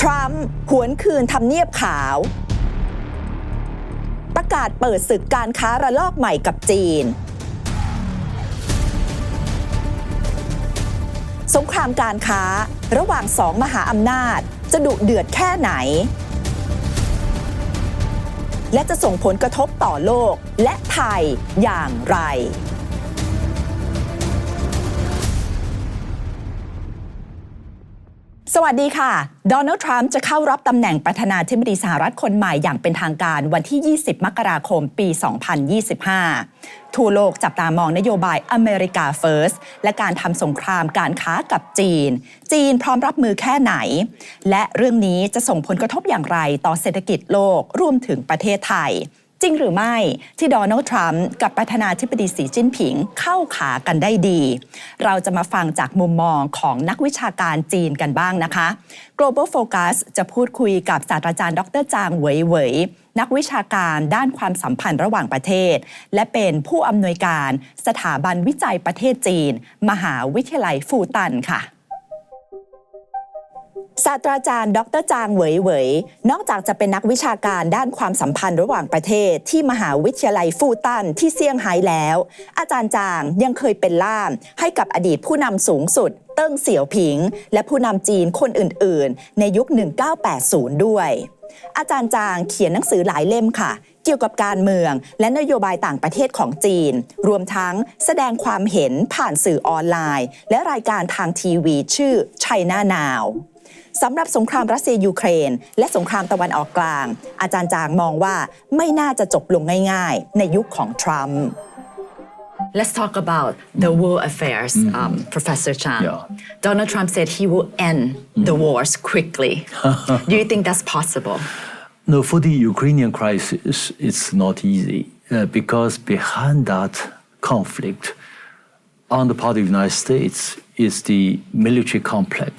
ทรัมป์หวนคืนทำเนียบขาวประกาศเปิดศึกการค้าระลอกใหม่กับจีนสงครามการค้าระหว่างสองมหาอำนาจจะดุเดือดแค่ไหนและจะส่งผลกระทบต่อโลกและไทยอย่างไรสวัสดีค่ะโดนัลด์ทรัมป์จะเข้ารับตำแหน่งประธานาธิบดีสหรัฐคนใหม่อย่างเป็นทางการวันที่ 20 มกราคม ปี 2025 ทั่วโลกจับตามองนโยบายอเมริกาเฟิร์สและการทำสงครามการค้ากับจีนพร้อมรับมือแค่ไหนและเรื่องนี้จะส่งผลกระทบอย่างไรต่อเศรษฐกิจโลกรวมถึงประเทศไทยจริงหรือไม่ที่โดนัลด์ทรัมป์กับประธานาธิบดีสีจิ้นผิงเข้าขากันได้ดีเราจะมาฟังจากมุมมองของนักวิชาการจีนกันบ้างนะคะ Global Focus จะพูดคุยกับศาสตราจารย์ดร.จางเหวยเหวยนักวิชาการด้านความสัมพันธ์ระหว่างประเทศและเป็นผู้อำนวยการสถาบันวิจัยประเทศจีนมหาวิทยาลัยฟูตันค่ะศาสตราจารย์ดร.จางเหวยเหวยนอกจากจะเป็นนักวิชาการด้านความสัมพันธ์ระหว่างประเทศที่มหาวิทยาลัยฟูตันที่เซี่ยงไฮ้แล้วอาจารย์จางยังเคยเป็นล่ามให้กับอดีตผู้นำสูงสุดเติ้งเสี่ยวผิงและผู้นำจีนคนอื่นๆในยุค 1980 ด้วยอาจารย์จางเขียนหนังสือหลายเล่มค่ะเกี่ยวกับการเมืองและนโยบายต่างประเทศของจีนรวมทั้งแสดงความเห็นผ่านสื่อออนไลน์และรายการทางทีวีชื่อ China Nowสำหรับสงครามรัสเซียยูเครนและสงครามตะวันออกกลางอาจารย์จางมองว่าไม่น่าจะจบลงง่ายๆในยุคของทรัมป์ Let's talk about the world affairs, Professor Chang. Yeah. Donald Trump said he will end the wars quickly. Do you think that's possible? No, for the Ukrainian crisis, it's not easy because behind that conflict on the part of the United States is the military complex,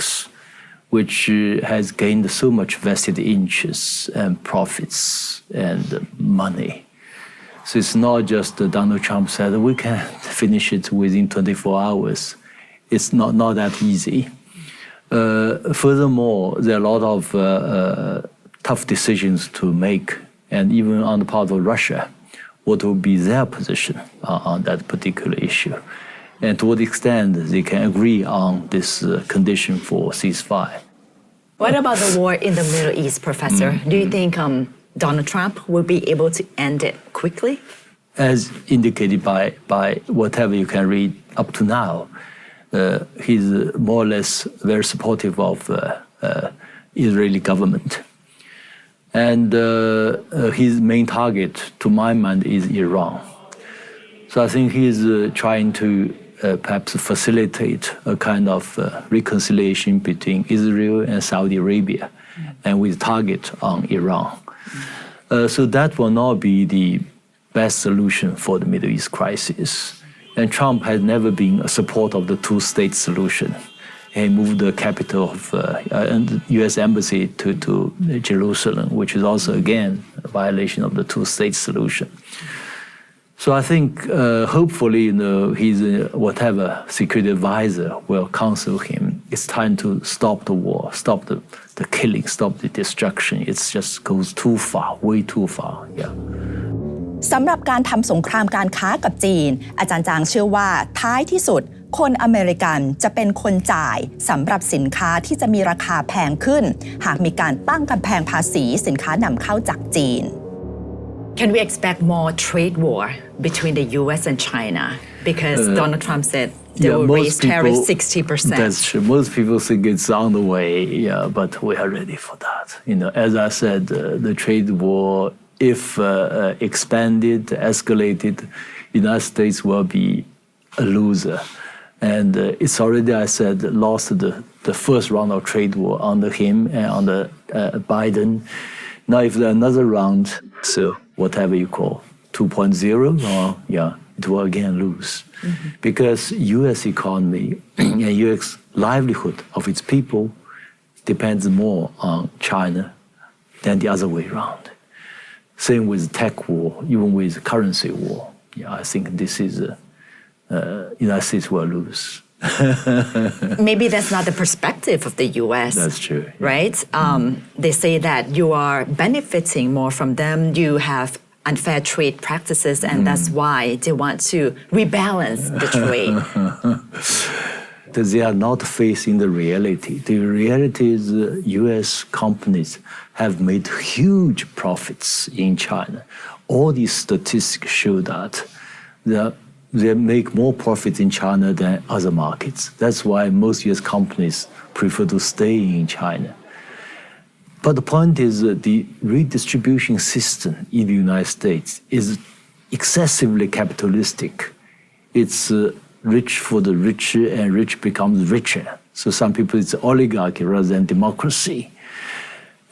which has gained so much vested interests and profits and money. So it's not just Donald Trump said we can finish it within 24 hours. It's not that easy. Furthermore, there are a lot of tough decisions to make, and even on the part of Russia, what will be their position on that particular issue, and to what extent they can agree on this condition for ceasefire. What about the war in the Middle East, Professor? Do you think Donald Trump will be able to end it quickly? As indicated by whatever you can read up to now, he's more or less very supportive of Israeli government. And his main target, to my mind, is Iran. So I think he's trying to perhaps facilitate a kind of reconciliation between Israel and Saudi Arabia, and with target on Iran. So that will not be the best solution for the Middle East crisis. And Trump has never been a supporter of the two-state solution. He moved the capital of the U.S. embassy to Jerusalem, which is also, again, a violation of the two-state solution. So I think, hopefully, his whatever security advisor will counsel him. It's time to stop the war, stop the killing, stop the destruction. It just goes too far, way too far. Yeah. สำหรับการทำสงครามการค้ากับจีนอาจารย์จางเชื่อว่าท้ายที่สุดคนอเมริกันจะเป็นคนจ่ายสำหรับสินค้าที่จะมีราคาแพงขึ้นหากมีการตั้งกำแพงภาษีสินค้านำเข้าจากจีน Can we expect more trade war between the U.S. and China? Because Donald Trump said they will raise tariffs 60%. That's true. Most people think it's on the way, yeah, but we are ready for that. As I said, the trade war, if expanded, escalated, the United States will be a loser. And it's already, I said, lost the first round of trade war under him and under Biden. Now, if there's another round, so whatever you call 2.0, it will again lose. Because U.S. economy and U.S. livelihood of its people depends more on China than the other way around. Same with tech war, even with currency war. I think this is United States will lose. Maybe that's not the perspective of the U.S. That's true. Right? They say that you are benefiting more from them. You have unfair trade practices, and that's why they want to rebalance the trade. They are not facing the reality. The reality is U.S. companies have made huge profits in China. All these statistics show that they make more profits in China than other markets. That's why most U.S. companies prefer to stay in China. But the point is that the redistribution system in the United States is excessively capitalistic. It's rich for the rich, and rich becomes richer. So some people, it's oligarchy rather than democracy.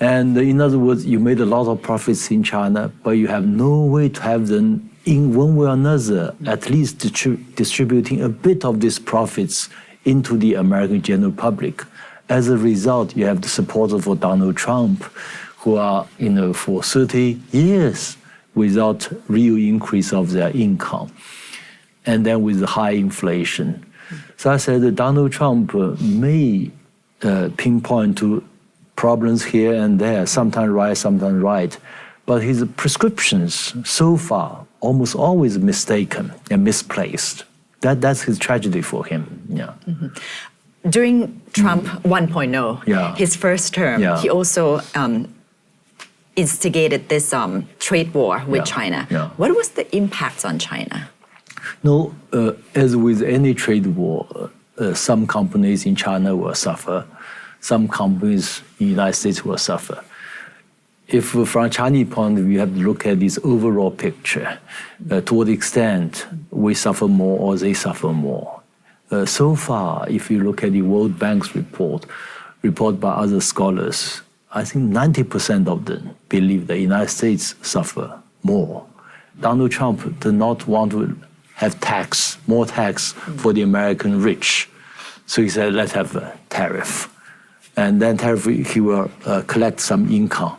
And in other words, you made a lot of profits in China, but you have no way to have them in one way or another, at least distributing a bit of these profits into the American general public. As a result, you have the supporters for Donald Trump who are, for 30 years without real increase of their income. And then with high inflation. So I said that Donald Trump may pinpoint to problems here and there, sometimes right, but his prescriptions so far almost always mistaken and misplaced. That's his tragedy for him. Yeah. During Trump 1.0, his first term, he also instigated this trade war with China. What was the impact on China? No, as with any trade war, some companies in China will suffer. Some companies in the United States will suffer. If from a Chinese point of view, you have to look at this overall picture, to what extent we suffer more or they suffer more. So far, if you look at the World Bank's report by other scholars, I think 90% of them believe the United States suffer more. Donald Trump did not want to have more tax for the American rich. So he said, let's have a tariff. And then tariff, he will collect some income.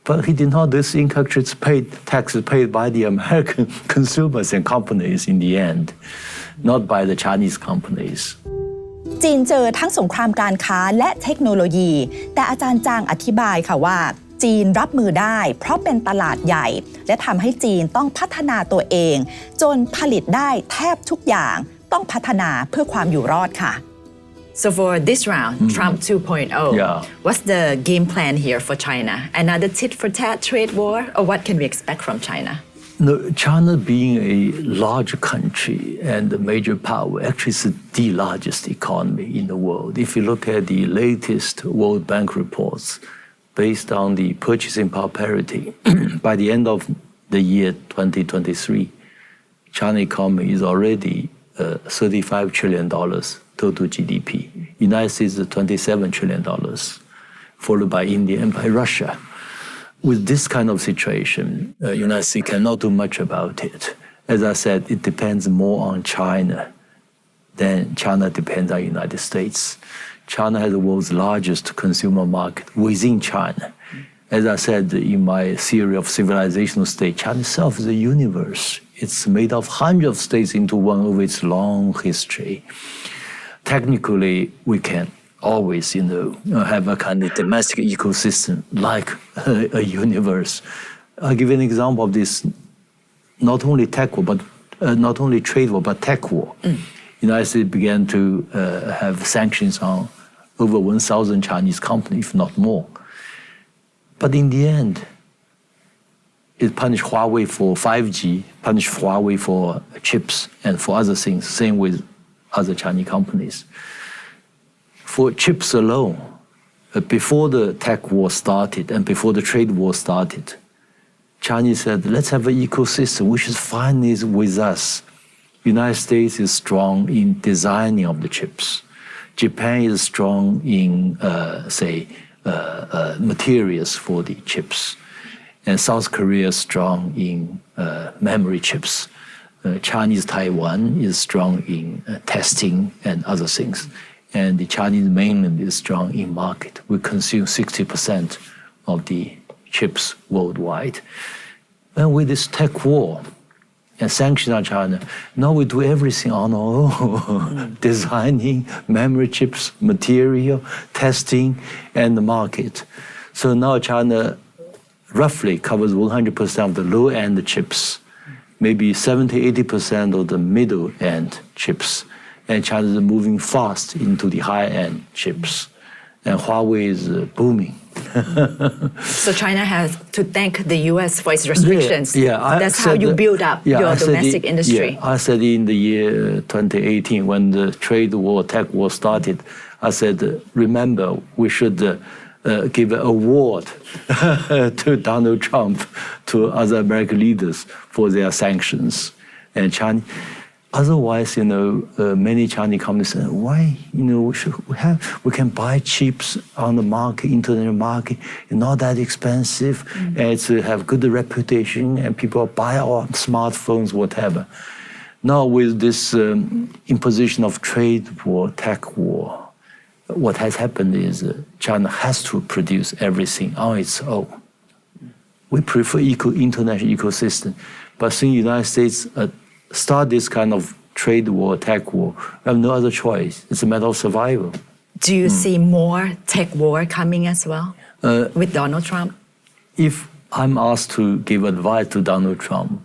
But he did not, this income taxes paid by the American consumers and companies in the end, not by the Chinese companies. จีนเจอทั้งสงครามการค้าและเทคโนโลยี แต่อาจารย์จางอธิบายค่ะว่าจีนรับมือได้เพราะเป็นตลาดใหญ่และทำให้จีนต้องพัฒนาตัวเองจนผลิตได้แทบทุกอย่างต้องพัฒนาเพื่อความอยู่รอดค่ะ So for this round, Trump 2.0, what's the game plan here for China? Another tit-for-tat trade war, or what can we expect from China? No, China being a large country and a major power, actually is the largest economy in the world. If you look at the latest World Bank reports, based on the purchasing power parity, by the end of the year 2023, China economy is already $35 trillion total GDP. United States is $27 trillion, followed by India and by Russia. With this kind of situation, United States cannot do much about it. As I said, it depends more on China than China depends on the United States. China has the world's largest consumer market within China. As I said in my theory of civilizational state, China itself is a universe. It's made of hundreds of states into one over its long history. Technically, we can always, have a kind of domestic ecosystem like a universe. I'll give you an example of this, not only tech war, but not only trade war, but tech war. United States began to have sanctions on over 1,000 Chinese companies, if not more. But in the end, it punished Huawei for 5G, punished Huawei for chips and for other things, same with other Chinese companies. For chips alone, before the tech war started and before the trade war started, Chinese said, let's have an ecosystem. We should find this with us. United States is strong in designing of the chips. Japan is strong in, materials for the chips. And South Korea is strong in memory chips. Chinese Taiwan is strong in testing and other things. And the Chinese mainland is strong in market. We consume 60% of the chips worldwide. And with this tech war, and sanction on China. Now we do everything on our own, designing memory chips, material, testing, and the market. So now China roughly covers 100% of the low-end chips, maybe 70-80% of the middle-end chips. And China is moving fast into the high-end chips. And Huawei is booming. So China has to thank the U.S. for its restrictions. That's how you build up your domestic industry. Yeah, I said in the year 2018, when the trade war, tech war started, I said, remember, we should give an award to Donald Trump, to other American leaders for their sanctions. And China, otherwise, many Chinese companies say, why, we can buy chips on the market, international market, it's not that expensive, and it's have good reputation, and people buy our smartphones, whatever. Now with this imposition of trade war, tech war, what has happened is China has to produce everything on its own. We prefer international ecosystem, but since the United States start this kind of trade war, tech war, we have no other choice. It's a matter of survival. Do you see more tech war coming as well with Donald Trump? If I'm asked to give advice to Donald Trump,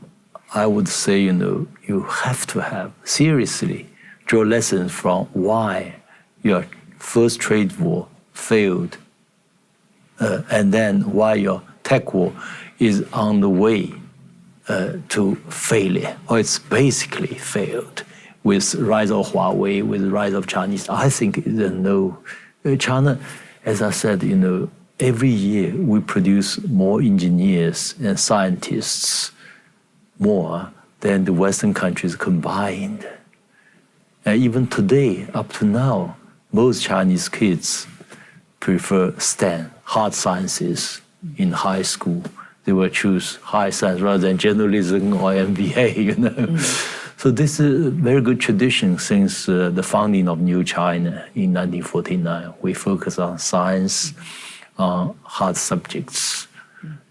I would say, you have to seriously draw lessons from why your first trade war failed, and then why your tech war is on the way to failure, or it's basically failed with rise of Huawei, with the rise of Chinese. I think China, as I said, every year we produce more engineers and scientists, more than the Western countries combined. And even today, up to now, most Chinese kids prefer STEM, hard sciences, in high school. They will choose high science rather than journalism or MBA, So this is a very good tradition since the founding of New China in 1949. We focus on science, on hard subjects.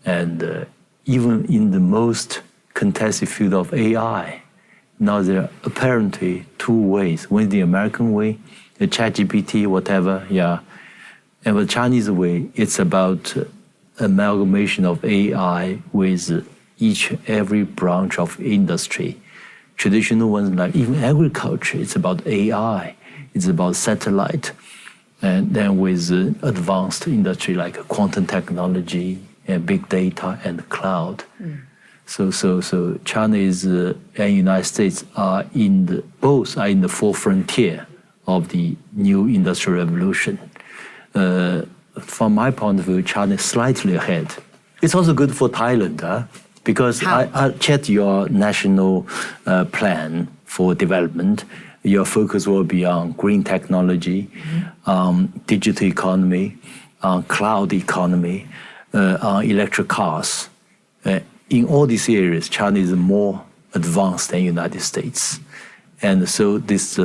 And even in the most contested field of AI, now there are apparently two ways. One is the American way, the ChatGPT, whatever, And the Chinese way, it's about amalgamation of AI with every branch of industry. Traditional ones like even agriculture, it's about AI, it's about satellite, and then with advanced industry like quantum technology and big data and cloud. So China and United States both are in the fourth frontier of the new industrial revolution. From my point of view, China is slightly ahead. It's also good for Thailand, because I checked your national plan for development. Your focus will be on green technology, digital economy, cloud economy, on electric cars. In all these areas, China is more advanced than the United States. And so this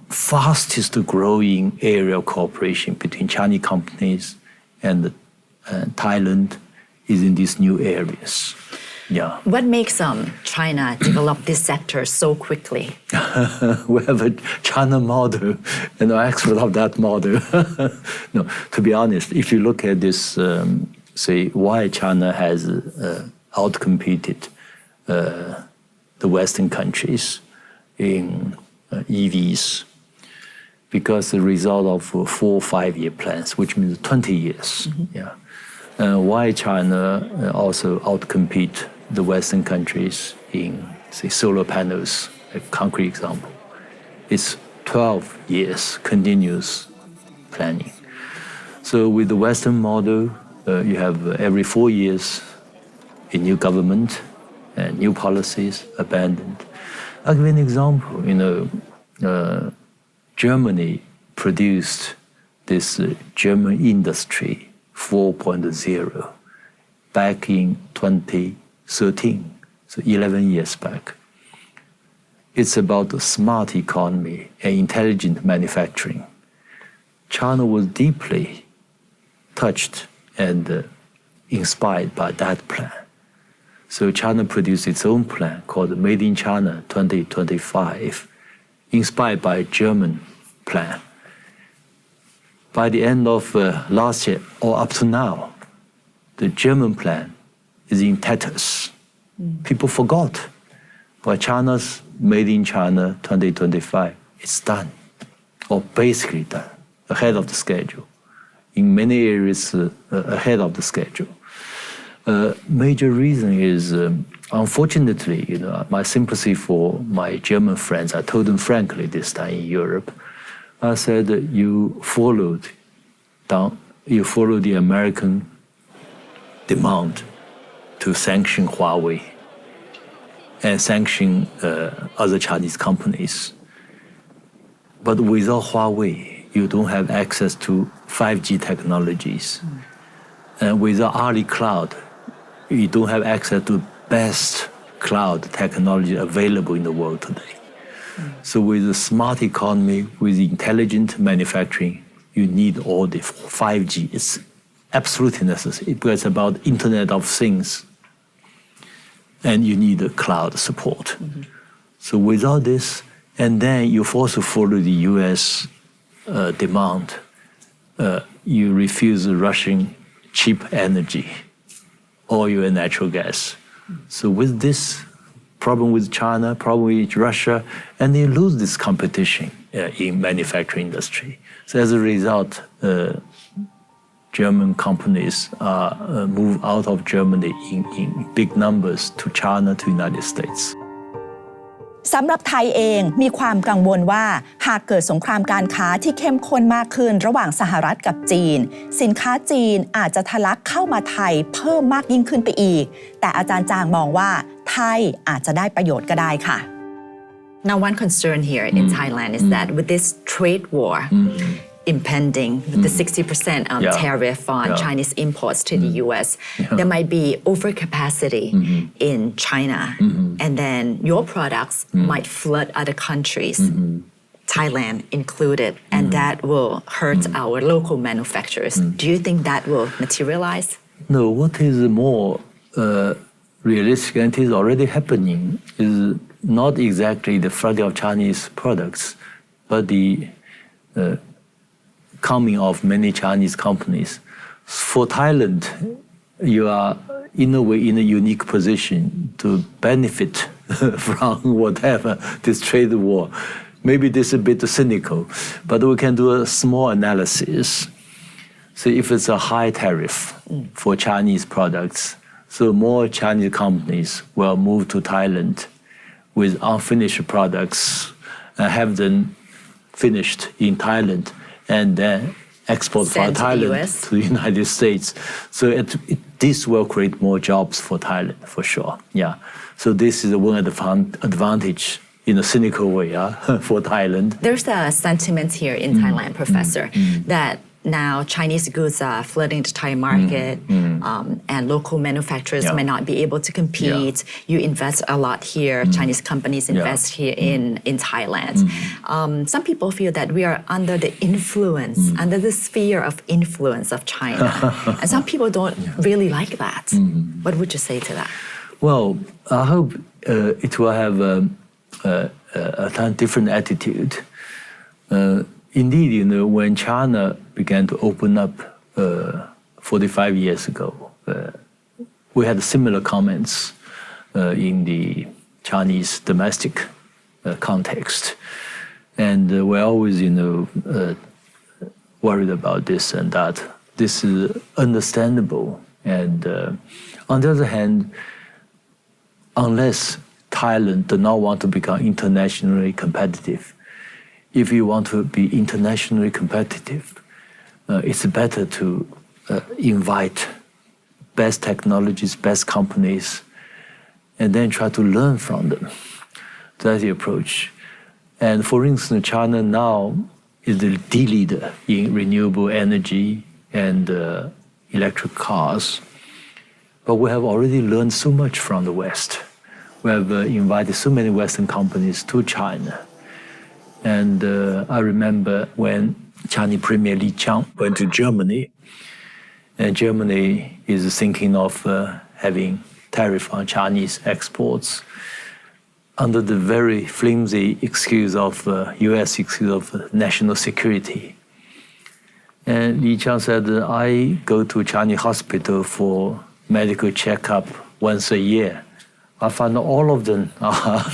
fastest growing area of cooperation between Chinese companies and Thailand is in these new areas. What makes China develop this sector so quickly? We have a China model and an expert of that model. No, to be honest, if you look at this, say why China has outcompeted the Western countries in EVs, because the result of 4 or 5 year plans, which means 20 years. Why China also outcompete the Western countries in, say, solar panels, a concrete example. It's 12 years continuous planning. So with the Western model, you have every 4 years a new government and new policies abandoned. I'll give you an example. Germany produced this German industry 4.0 back in 2013, so 11 years back. It's about a smart economy and intelligent manufacturing. China was deeply touched and inspired by that plan. So China produced its own plan called Made in China 2025, inspired by a German plan. By the end of last year, or up to now, the German plan is in tatters. People forgot. But China's Made in China 2025, it's done, or basically done, ahead of the schedule. In many areas, ahead of the schedule. Major reason is, unfortunately, my sympathy for my German friends. I told them frankly this time in Europe. I said you followed the American demand to sanction Huawei and sanction other Chinese companies. But without Huawei, you don't have access to 5G technologies. And without Ali Cloud, you don't have access to best cloud technology available in the world today. So with a smart economy, with intelligent manufacturing, you need all the 5G. It's absolutely necessary because it's about Internet of Things. And you need a cloud support. So without this, and then you also follow the US demand, you refuse Russian cheap energy, oil and natural gas. So with this problem with China, problem with Russia, and they lose this competition in manufacturing industry. So as a result, German companies move out of Germany in big numbers to China, to United States. สำหรับไทยเองมีความกังวลว่าหากเกิดสงครามการค้าที่เข้มข้นมากขึ้นระหว่างสหรัฐกับจีนสินค้าจีนอาจจะทะลักเข้ามาไทยเพิ่มมากยิ่งขึ้นไปอีกแต่อาจารย์จางมองว่าไทยอาจจะได้ประโยชน์ก็ได้ค่ะ Now, one concern here in Thailand is that with this trade war impending, with the 60% tariff on Chinese imports to the US, there might be overcapacity in China, and then your products might flood other countries, Thailand included, and that will hurt our local manufacturers. Do you think that will materialize? No, what is more realistic, and it is already happening, is not exactly the flooding of Chinese products, but the coming of many Chinese companies. For Thailand, you are in a way in a unique position to benefit from whatever this trade war. Maybe this is a bit cynical, but we can do a small analysis. So if it's a high tariff for Chinese products, so more Chinese companies will move to Thailand with unfinished products and have them finished in Thailand and then export from Thailand to the United States. So this will create more jobs for Thailand, for sure. Yeah. So this is one advantage in a cynical way for Thailand. There's a sentiment here in Thailand, Professor, that now Chinese goods are flooding the Thai market and local manufacturers may not be able to compete. You invest a lot here. Chinese companies invest here in Thailand. Some people feel that we are under the influence, under the sphere of influence of China. And some people don't really like that. What would you say to that? Well, I hope it will have a different attitude. Indeed, when China began to open up 45 years ago, we had similar comments in the Chinese domestic context. And we're always, worried about this and that. This is understandable. And on the other hand, unless Thailand does not want to become internationally competitive, if you want to be internationally competitive, it's better to invite best technologies, best companies, and then try to learn from them. That's the approach. And for instance, China now is the leader in renewable energy and electric cars. But we have already learned so much from the West. We have invited so many Western companies to China. And I remember when Chinese Premier Li Qiang went to Germany, and Germany is thinking of having tariff on Chinese exports under the very flimsy excuse of U.S. excuse of national security. And Li Qiang said, I go to Chinese hospital for medical checkup once a year. I find all of them are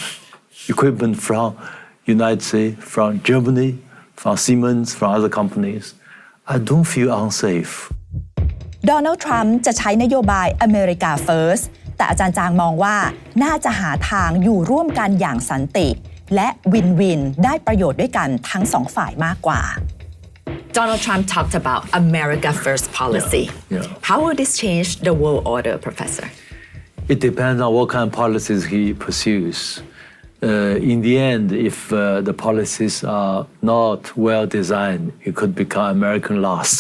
equipment from United States, from Germany, from Siemens, from other companies. I don't feel unsafe. โดนัลด์ทรัมป์จะใช้นโยบาย America First แต่อาจารย์จางมองว่าน่าจะหาทางอยู่ร่วมกันอย่างสันติและวินวินได้ประโยชน์ด้วยกันทั้งสองฝ่ายมากกว่า Donald Trump talked about America First policy. How will this change the world order, Professor? It depends on what kind of policies he pursues. In the end, if the policies are not well designed, it could become American last.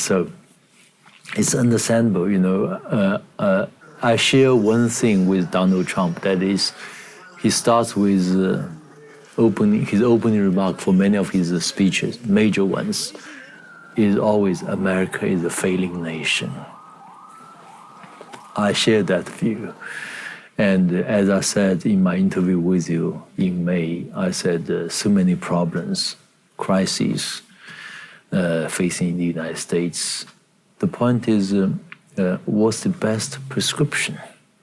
So it's understandable, I share one thing with Donald Trump, that is, he starts with his opening remark for many of his speeches, major ones, is always America is a failing nation. I share that view. And as I said in my interview with you in May, I said so many problems, crises facing the United States. The point is, what's the best prescription?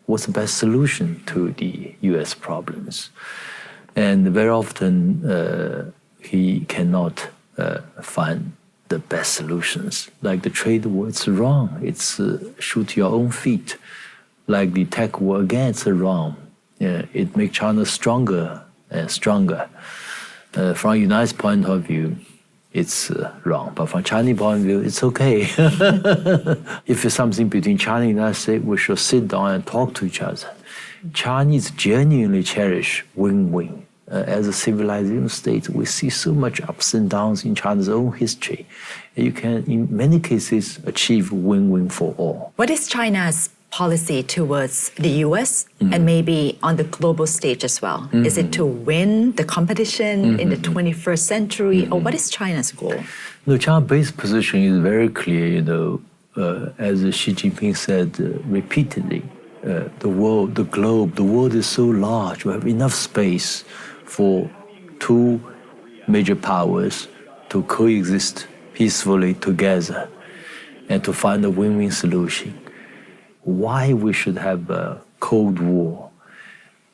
What's the best solution to the U.S. problems? And very often he cannot find the best solutions. Like the trade war, it's wrong. It's shoot your own feet. Like the tech war, again, it's wrong. It makes China stronger and stronger. From the United States point of view, it's wrong. But from Chinese point of view, it's okay. If it's something between China and the United States, we should sit down and talk to each other. Chinese genuinely cherish win-win. As a civilized state, we see so much ups and downs in China's own history. You can, in many cases, achieve win-win for all. What is China's policy towards the U.S. and maybe on the global stage as well? Is it to win the competition in the 21st century, or what is China's goal? The China-based position is very clear, as Xi Jinping said repeatedly, the world is so large, we have enough space for two major powers to coexist peacefully together and to find a win-win solution. Why we should have a Cold War,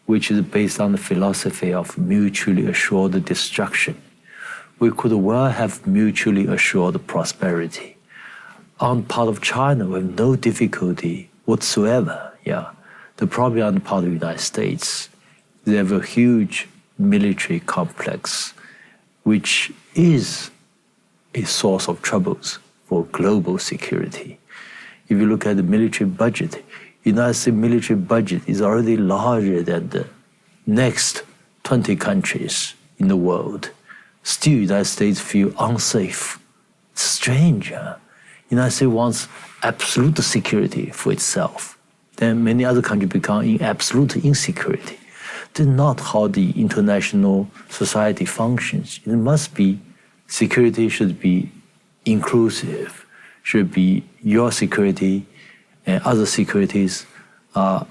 which is based on the philosophy of mutually assured destruction. We could well have mutually assured prosperity. On the part of China, we have no difficulty whatsoever. The problem on the part of the United States, they have a huge military complex, which is a source of troubles for global security. If you look at the military budget, the United States military budget is already larger than the next 20 countries in the world. Still, the United States feel unsafe. It's strange. The United States wants absolute security for itself. Then many other countries become in absolute insecurity. That's not how the international society functions. It must be, security should be inclusive, should be your security and other securities are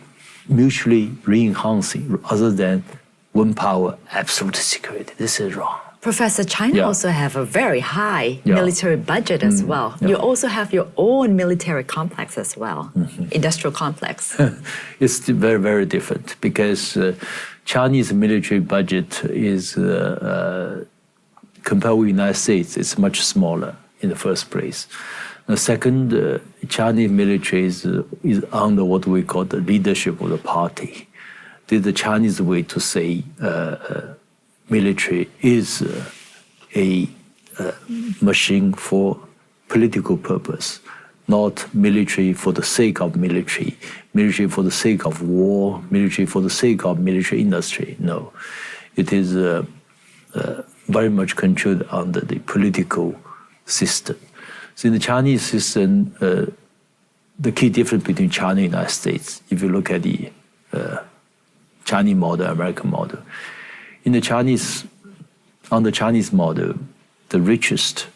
mutually re-enhancing rather than one power, absolute security. This is wrong. Professor, China also have a very high military budget as well. You also have your own military complex as well, industrial complex. It's very, very different because Chinese military budget is, compared with the United States, it's much smaller in the first place. The second, Chinese military is under what we call the leadership of the party. This is the Chinese way to say military is a machine for political purpose, not military for the sake of military for the sake of war, military for the sake of military industry. No, it is very much controlled under the political system. So in the Chinese system, the key difference between China and the United States, if you look at the Chinese model, American model, on the Chinese model, the richest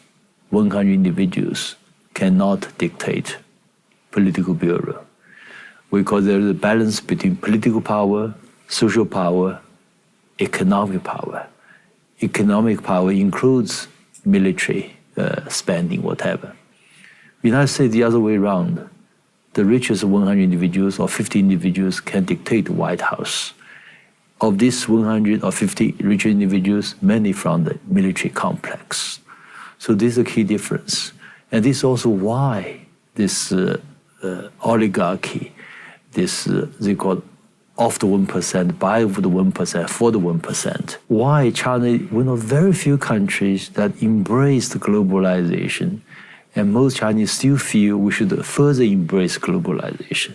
100 individuals cannot dictate political bureau. because there is a balance between political power, social power, economic power. Economic power includes military spending, whatever. The United States, the other way around. The richest 100 individuals or 50 individuals can dictate the White House. Of these 100 or 50 rich individuals, many from the military complex. So this is a key difference. And this is also why this oligarchy, this they call of the 1%, by the 1%, for the 1%. Why China is one of very few countries that embraced globalization, and most Chinese still feel we should further embrace globalization.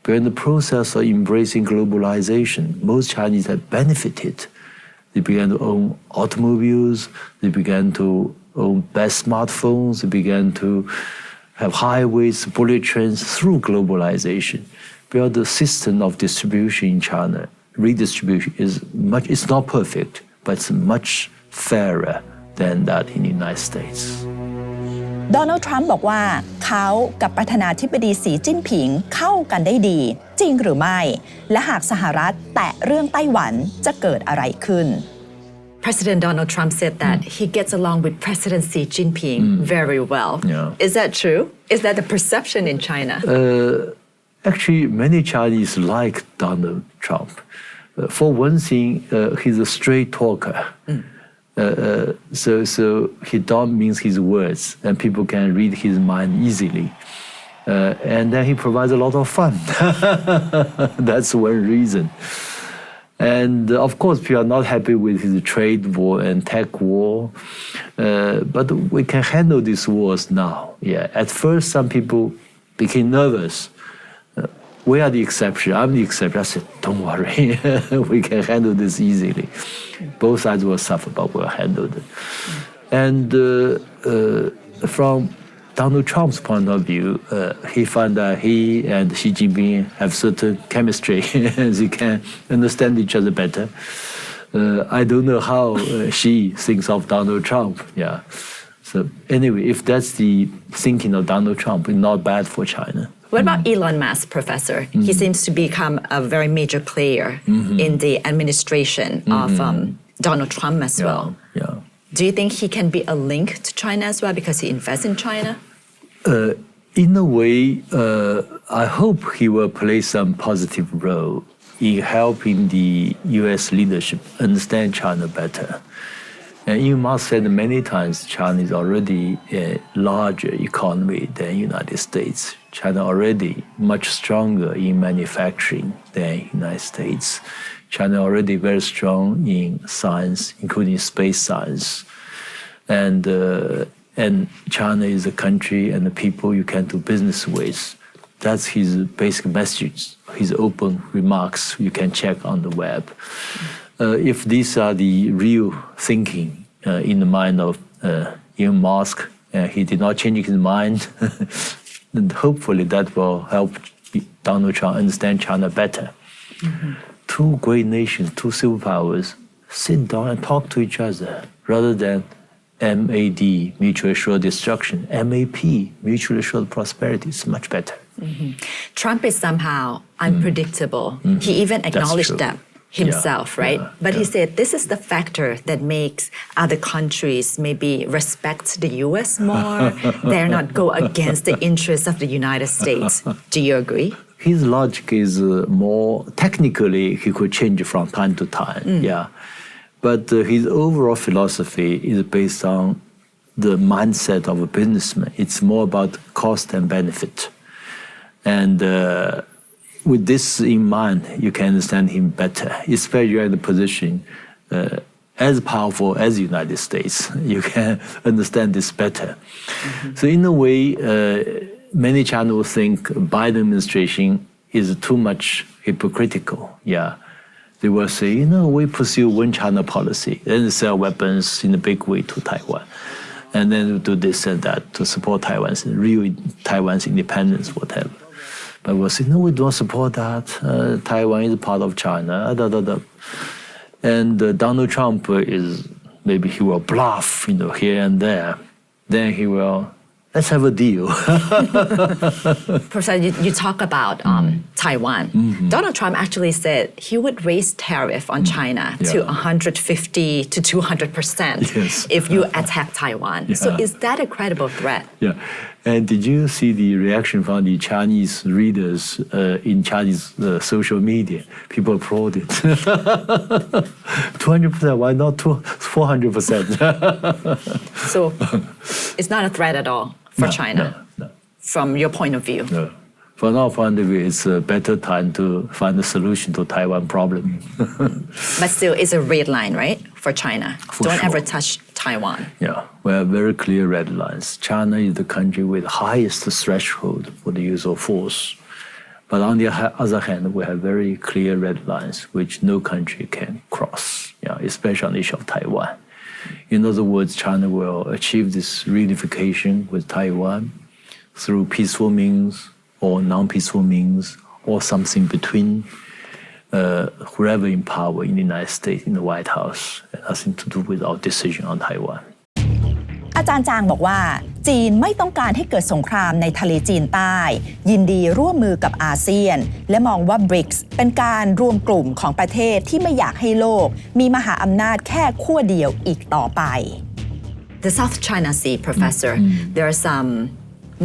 But in the process of embracing globalization, most Chinese have benefited. They began to own automobiles, they began to own best smartphones, they began to have highways, bullet trains through globalization. Because the system of distribution in China, redistribution, it's not perfect, but it's much fairer than that in the United States. โดนัลด์ทรัมป์บอกว่าเขากับประธานาธิบดีสีจิ้นผิงเข้ากันได้ดีจริงหรือไม่และหากสหรัฐแตะเรื่องไต้หวันจะเกิดอะไรขึ้น President Donald Trump said that he gets along with President Xi Jinping very well. Yeah. Is that true? Is that the perception in China? Actually, many Chinese like Donald Trump. For one thing, he's a straight talker. So he don't mince his words, and people can read his mind easily. And then he provides a lot of fun. That's one reason. And of course, people are not happy with his trade war and tech war, but we can handle these wars now. Yeah. At first, some people became nervous. We are the exception. I'm the exception. I said, don't worry. We can handle this easily. Both sides will suffer, but we'll handle it. And from Donald Trump's point of view, he found that he and Xi Jinping have certain chemistry. They can understand each other better. I don't know how Xi thinks of Donald Trump. Yeah. So anyway, if that's the thinking of Donald Trump, it's not bad for China. What about Elon Musk, Professor? He seems to become a very major player in the administration of Donald Trump as well. Yeah. Do you think he can be a link to China as well because he invests in China? In a way, I hope he will play some positive role in helping the U.S. leadership understand China better. And you must say that many times China is already a larger economy than the United States. China already much stronger in manufacturing than the United States. China already very strong in science, including space science. And China is a country and the people you can do business with. That's his basic message, his open remarks you can check on the web. If these are the real thinking in the mind of Elon Musk, he did not change his mind, then hopefully that will help Donald Trump understand China better. Two great nations, two superpowers, sit down and talk to each other rather than MAD, mutually assured destruction. MAP, mutually assured prosperity, is much better. Trump is somehow unpredictable. He even acknowledged that himself, right? But he said this is the factor that makes other countries maybe respect the US more. They're not go against the interests of the United States. Do you agree? His logic is more technically he could change from time to time. Yeah. But his overall philosophy is based on the mindset of a businessman. It's more about cost and benefit. And with this in mind, you can understand him better, especially you're in a position as powerful as the United States. You can understand this better. So in a way, many Chinese will think Biden administration is too much hypocritical. Yeah. They will say, we pursue one China policy, then sell weapons in a big way to Taiwan. And then do this and that to support Taiwan's independence, whatever. But we'll say, no, we don't support that. Taiwan is part of China. And Donald Trump maybe he will bluff, here and there. Then he will let's have a deal. Professor, you talk about Taiwan. Donald Trump actually said he would raise tariff on China to 150 to 200% Yes. if you attack Taiwan. So is that a credible threat? Yeah. And did you see the reaction from the Chinese readers in Chinese social media? People applauded. 200%, why not 400%? So it's not a threat at all for China, No. from your point of view. No. From our point of view, it's a better time to find a solution to Taiwan problem. But still, it's a red line, right, for China. For Don't sure. ever touch Taiwan. Yeah, we have very clear red lines. China is the country with the highest threshold for the use of force. But on the other hand, we have very clear red lines which no country can cross, especially on the issue of Taiwan. In other words, China will achieve this reunification with Taiwan through peaceful means or non-peaceful means or something between whoever in power in the United States, in the White House, has nothing to do with our decision on Taiwan. อาจารย์จางบอกว่าจีนไม่ต้องการให้เกิดสงครามในทะเลจีนใต้ยินดีร่วมมือกับอาเซียนและมองว่า BRICS เป็นการรวมกลุ่มของประเทศที่ไม่อยากให้โลกมีมหาอำนาจแค่ขั้วเดียวอีกต่อไป The South China Sea, Professor, there are some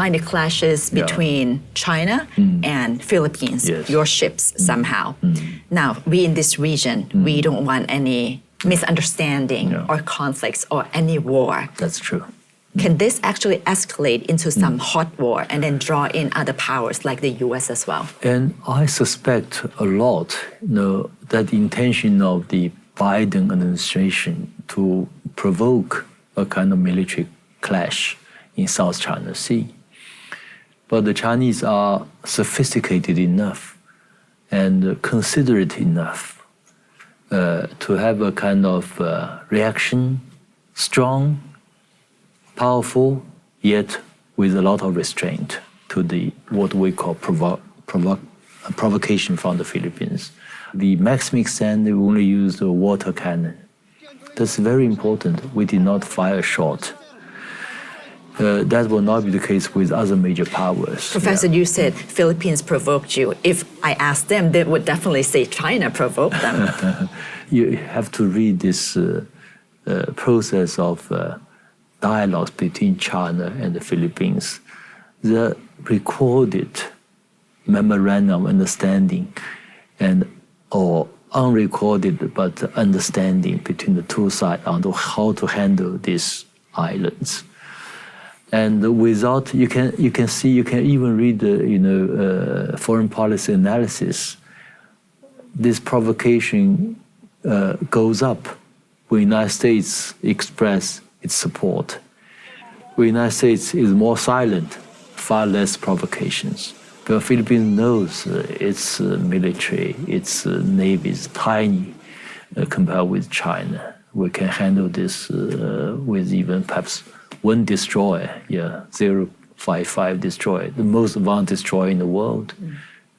minor clashes between China and Philippines, Yes. your ships somehow. Now, we in this region, we don't want any misunderstanding or conflicts or any war. That's true. Can this actually escalate into some hot war and then draw in other powers like the US as well? And I suspect a lot, that the intention of the Biden administration to provoke a kind of military clash in South China Sea. But the Chinese are sophisticated enough and considerate enough to have a kind of reaction, strong, powerful, yet with a lot of restraint to the what we call provocation from the Philippines. The maximum extent, they only use the water cannon. That's very important. We did not fire a shot. That will not be the case with other major powers. Professor, you said Philippines provoked you. If I asked them, they would definitely say China provoked them. You have to read this process of dialogues between China and the Philippines. The recorded memorandum of understanding or unrecorded but understanding between the two sides on how to handle these islands. And without, you can see, you can even read the foreign policy analysis. This provocation goes up when the United States express its support. When the United States is more silent, far less provocations. But the Philippines knows its military, its navy is tiny compared with China. We can handle this with even perhaps one destroyer, 055 destroyer, the most advanced destroyer in the world,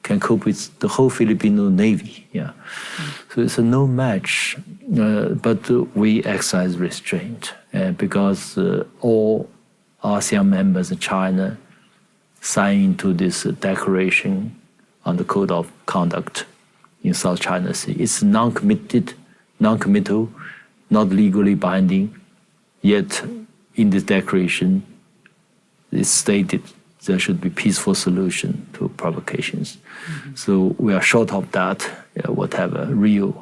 can cope with the whole Filipino Navy. So it's a no match, but we exercise restraint because all ASEAN members in China signed into this declaration on the Code of Conduct in South China Sea. It's non-committal, not legally binding, yet in this declaration, it's stated there should be peaceful solution to provocations. So we are short of that, whatever, real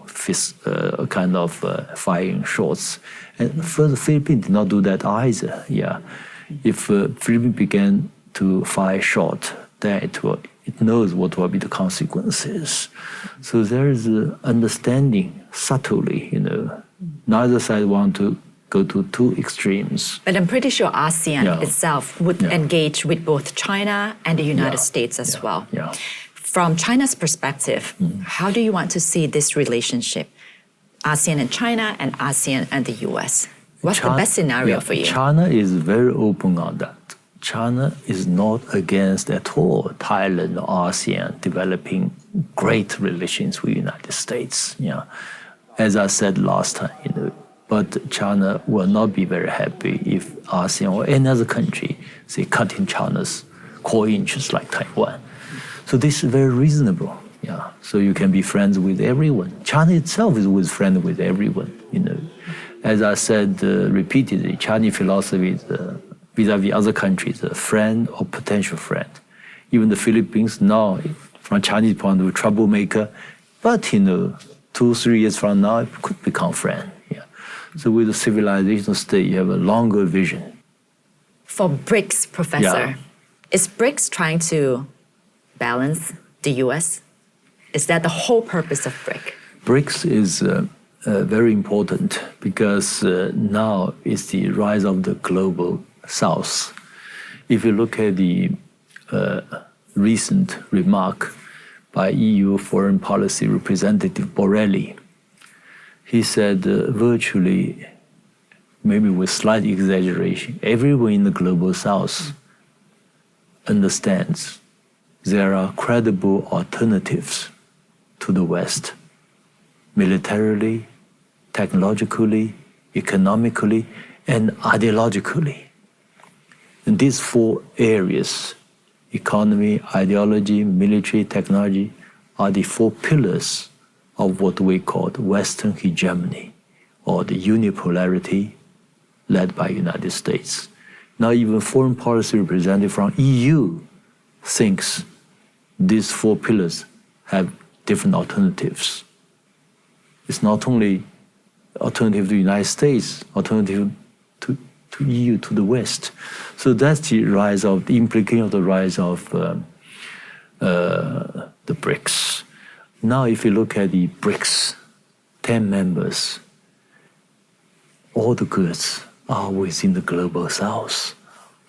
kind of firing shots. And further, Philippines did not do that either. If Philippines began to fire shot, then it knows what will be the consequences. So there is understanding subtly, neither side want to go to two extremes. But I'm pretty sure ASEAN itself would engage with both China and the United States as well. From China's perspective, how do you want to see this relationship? ASEAN and China and ASEAN and the US. What's the best scenario for you? China is very open on that. China is not against at all Thailand or ASEAN developing great relations with the United States. As I said last time, but China will not be very happy if ASEAN or any other country say, cutting China's core interests like Taiwan. So this is very reasonable. Yeah. So you can be friends with everyone. China itself is always friends with everyone. As I said repeatedly, Chinese philosophy is vis-a-vis other countries, a friend or potential friend. Even the Philippines now, from Chinese point of view, troublemaker, but 2-3 years from now, it could become friend. Yeah. So with the civilizational state, you have a longer vision. For BRICS, Professor, is BRICS trying to balance the U.S.? Is that the whole purpose of BRICS? BRICS is very important because now is the rise of the global South. If you look at the recent remark by EU Foreign Policy Representative Borrelli, he said virtually, maybe with slight exaggeration, everyone in the global South understands there are credible alternatives to the West, militarily, technologically, economically, and ideologically. And these 4 areas, economy, ideology, military, technology, are the 4 pillars of what we call Western hegemony, or the unipolarity led by United States. Now even foreign policy representative from EU thinks these 4 pillars have different alternatives. It's not only alternative to the United States, alternative to EU, to the West. So that's the rise of, the implication of the rise of the BRICS. Now if you look at the BRICS, 10 members, all the goods are within the global South.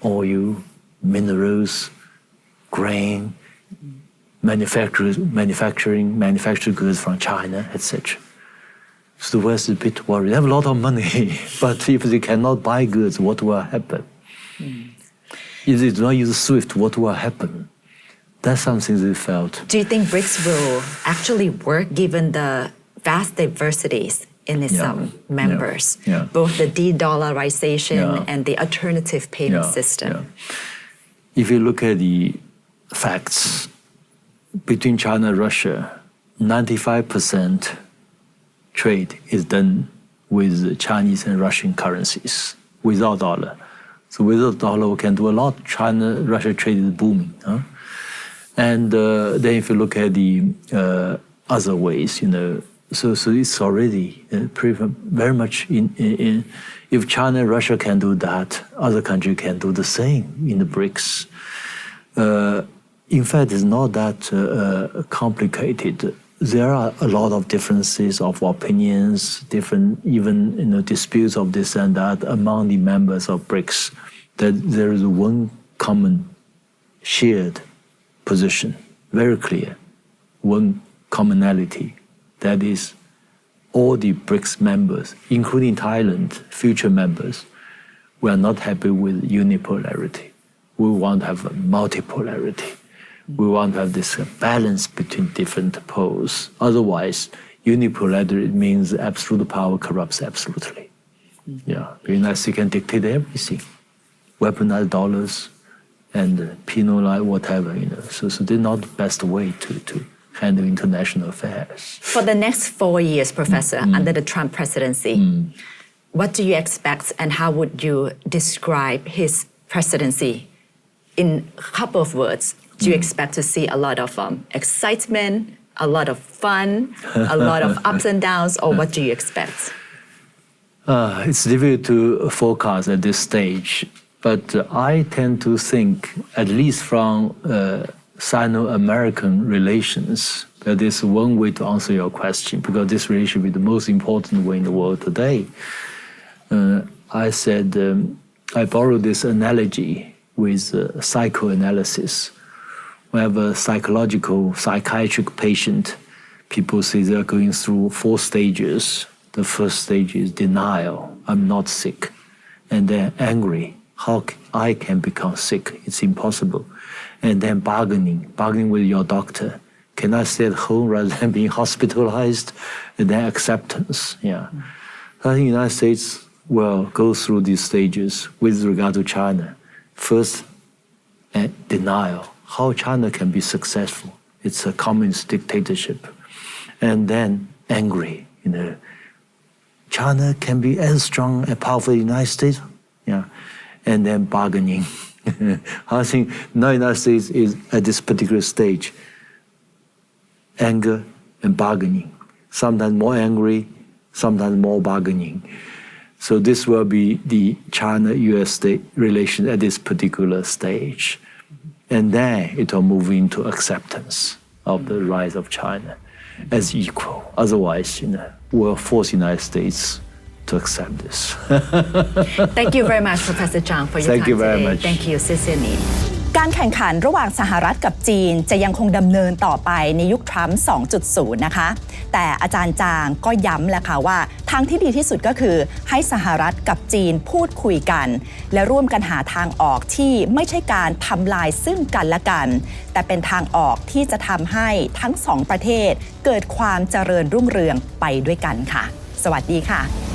Oil, minerals, grain, manufactured goods from China, etc. So the West is a bit worried. They have a lot of money, but if they cannot buy goods, what will happen? If they do not use SWIFT, what will happen? That's something they felt. Do you think BRICS will actually work given the vast diversities in its members, both the de-dollarization and the alternative payment system? If you look at the facts, between China and Russia, 95% trade is done with Chinese and Russian currencies, without dollar. So without dollar, we can do a lot. China-Russia trade is booming. And then if you look at the other ways, so it's already very much in if China and Russia can do that, other countries can do the same in the BRICS. In fact, it's not that complicated. There are a lot of differences of opinions, different even disputes of this and that among the members of BRICS. That there is one common shared position, very clear, one commonality. That is, all the BRICS members, including Thailand, future members, we are not happy with unipolarity. We want to have a multipolarity. We want to have this balance between different poles. Otherwise, unipolarity means absolute power corrupts absolutely. The United States can dictate everything, weaponize dollars and penalize whatever. So they're not the best way to handle international affairs. For the next 4 years, Professor, under the Trump presidency, what do you expect and how would you describe his presidency in a couple of words? Do you expect to see a lot of excitement, a lot of fun, a lot of ups and downs, or what do you expect? It's difficult to forecast at this stage, but I tend to think, at least from Sino-American relations, that is one way to answer your question, because this relationship is the most important way in the world today. I said, I borrowed this analogy with psychoanalysis. We have a psychiatric patient. People say they're going through 4 stages. The first stage is denial. I'm not sick. And then angry. How I can become sick? It's impossible. And then bargaining with your doctor. Can I stay at home rather than being hospitalized? And then acceptance. I think the United States will go through these stages with regard to China. First, and denial. How China can be successful? It's a communist dictatorship. And then angry, China can be as strong and powerful as the United States. Yeah. And then bargaining. I think now the United States is at this particular stage. Anger and bargaining. Sometimes more angry, sometimes more bargaining. So this will be the China-US state relation at this particular stage. And then it will move into acceptance of the rise of China as equal. Otherwise, we'll force the United States to accept this. Thank you very much, Professor Zhang, for your Thank time you very today. much. Thank you, 谢谢你 การแข่งขันระหว่างสหรัฐกับจีนจะยังคงดำเนินต่อไปในยุคทรัมป์ 2.0 นะคะ แต่อาจารย์จางก็ย้ำแหละค่ะว่าทางที่ดีที่สุดก็คือให้สหรัฐกับจีนพูดคุยกัน และร่วมกันหาทางออกที่ไม่ใช่การทำลายซึ่งกันและกัน แต่เป็นทางออกที่จะทำให้ทั้งสองประเทศเกิดความเจริญรุ่งเรืองไปด้วยกันค่ะ สวัสดีค่ะ